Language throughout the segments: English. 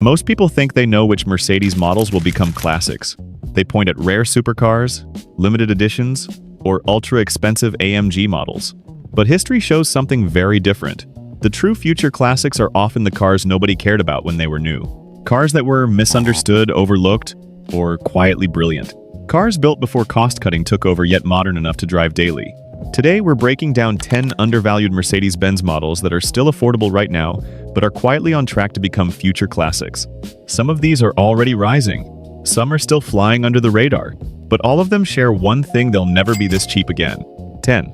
Most people think they know which Mercedes models will become classics. They point at rare supercars, limited editions, or ultra-expensive AMG models. But history shows something very different. The true future classics are often the cars nobody cared about when they were new. Cars that were misunderstood, overlooked, or quietly brilliant. Cars built before cost-cutting took over yet modern enough to drive daily. Today, we're breaking down 10 undervalued Mercedes-Benz models that are still affordable right now, but are quietly on track to become future classics. Some of these are already rising. Some are still flying under the radar. But all of them share one thing: they'll never be this cheap again. 10.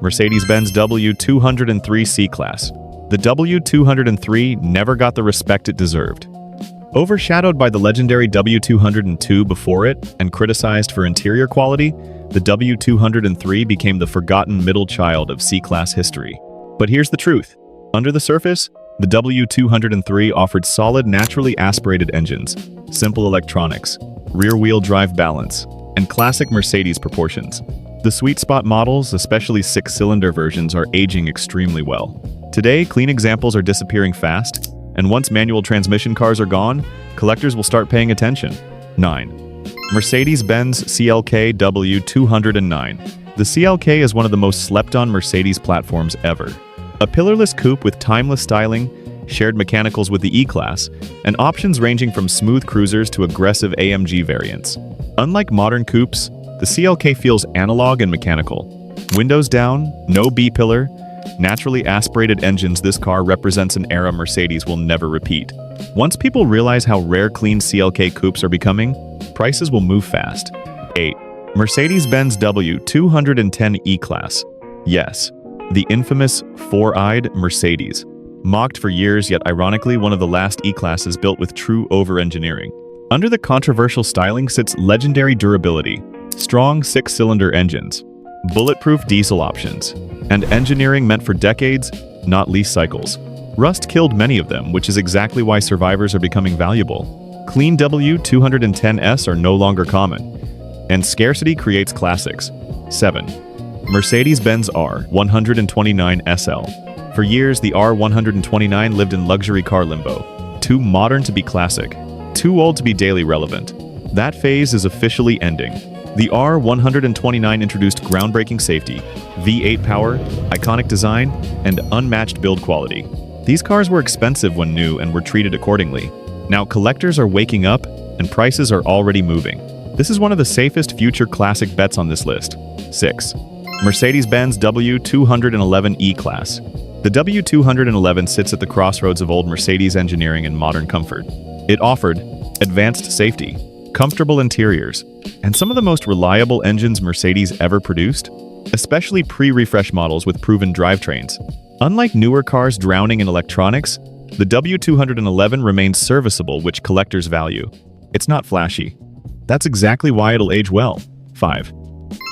Mercedes-Benz W203 C-Class. The W203 never got the respect it deserved. Overshadowed by the legendary W202 before it and criticized for interior quality, the W203 became the forgotten middle child of C-Class history. But here's the truth. Under the surface, the W203 offered solid, naturally aspirated engines, simple electronics, rear-wheel drive balance, and classic Mercedes proportions. The sweet spot models, especially six-cylinder versions, are aging extremely well. Today, clean examples are disappearing fast, and once manual transmission cars are gone, collectors will start paying attention. 9. Mercedes-Benz CLK W209. The CLK is one of the most slept-on Mercedes platforms ever. A pillarless coupe with timeless styling, shared mechanicals with the E-Class, and options ranging from smooth cruisers to aggressive AMG variants. Unlike modern coupes, the CLK feels analog and mechanical. Windows down, no B-pillar, naturally aspirated engines. This car represents an era Mercedes will never repeat. Once people realize how rare clean CLK coupes are becoming, prices will move fast. 8. Mercedes-Benz W210 E-Class. Yes, the infamous four-eyed Mercedes. Mocked for years, yet ironically one of the last E-Classes built with true over-engineering. Under the controversial styling sits legendary durability, strong six-cylinder engines, bulletproof diesel options, and engineering meant for decades, not lease cycles. Rust killed many of them, which is exactly why survivors are becoming valuable. Clean W210s are no longer common, and scarcity creates classics. 7. Mercedes-Benz R129 SL. For years, the R129 lived in luxury car limbo. Too modern to be classic, too old to be daily relevant. That phase is officially ending. The R129 introduced groundbreaking safety, V8 power, iconic design, and unmatched build quality. These cars were expensive when new and were treated accordingly. Now collectors are waking up, and prices are already moving. This is one of the safest future classic bets on this list. 6. Mercedes-Benz W211 E-Class. The W211 sits at the crossroads of old Mercedes engineering and modern comfort. It offered advanced safety, comfortable interiors, and some of the most reliable engines Mercedes ever produced, especially pre-refresh models with proven drivetrains. Unlike newer cars drowning in electronics, the W211 remains serviceable, which collectors value. It's not flashy. That's exactly why it'll age well. 5.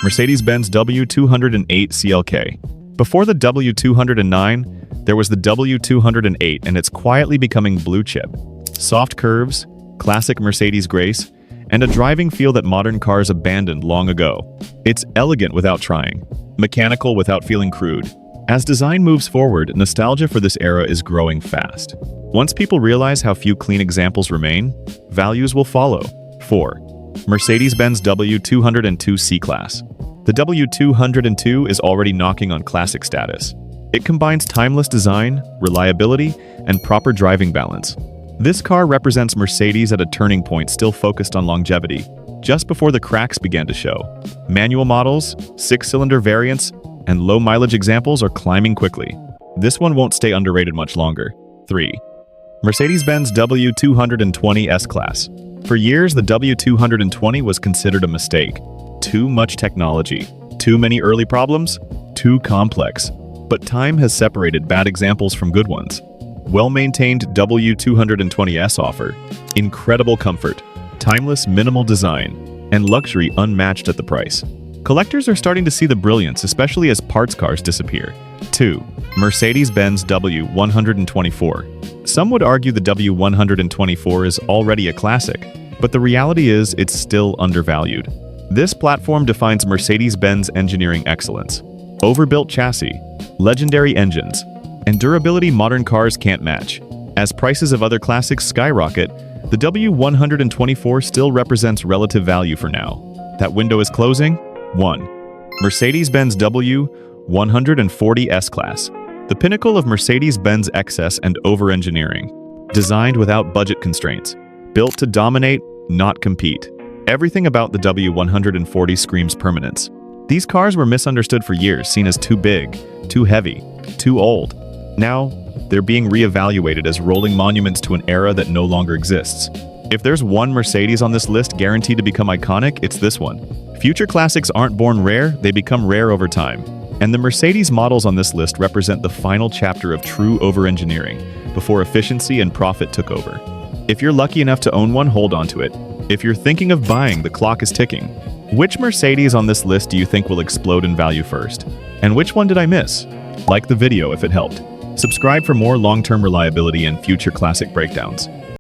Mercedes-Benz W208 CLK. Before the W209, there was the W208, and it's quietly becoming blue chip. Soft curves, classic Mercedes grace, and a driving feel that modern cars abandoned long ago. It's elegant without trying, mechanical without feeling crude. As design moves forward, nostalgia for this era is growing fast. Once people realize how few clean examples remain, values will follow. 4. Mercedes-Benz W202 C-Class. The W202 is already knocking on classic status. It combines timeless design, reliability, and proper driving balance. This car represents Mercedes at a turning point, still focused on longevity, just before the cracks began to show. Manual models, six-cylinder variants, and low-mileage examples are climbing quickly. This one won't stay underrated much longer. 3. Mercedes-Benz W220 S-Class. For years, the W220 was considered a mistake. Too much technology, too many early problems, too complex. But time has separated bad examples from good ones. Well-maintained W220S offer incredible comfort, timeless minimal design, and luxury unmatched at the price. Collectors are starting to see the brilliance, especially as parts cars disappear. 2. Mercedes-Benz W124. Some would argue the W124 is already a classic, but the reality is it's still undervalued. This platform defines Mercedes-Benz engineering excellence. Overbuilt chassis, legendary engines, and durability modern cars can't match. As prices of other classics skyrocket, the W124 still represents relative value for now. That window is closing. 1. Mercedes-Benz W140 S-Class. The pinnacle of Mercedes-Benz excess and over-engineering. Designed without budget constraints. Built to dominate, not compete. Everything about the W140 screams permanence. These cars were misunderstood for years, seen as too big, too heavy, too old. Now, they're being reevaluated as rolling monuments to an era that no longer exists. If there's one Mercedes on this list guaranteed to become iconic, it's this one. Future classics aren't born rare, they become rare over time. And the Mercedes models on this list represent the final chapter of true over-engineering, before efficiency and profit took over. If you're lucky enough to own one, hold on to it. If you're thinking of buying, the clock is ticking. Which Mercedes on this list do you think will explode in value first? And which one did I miss? Like the video if it helped. Subscribe for more long-term reliability and future classic breakdowns.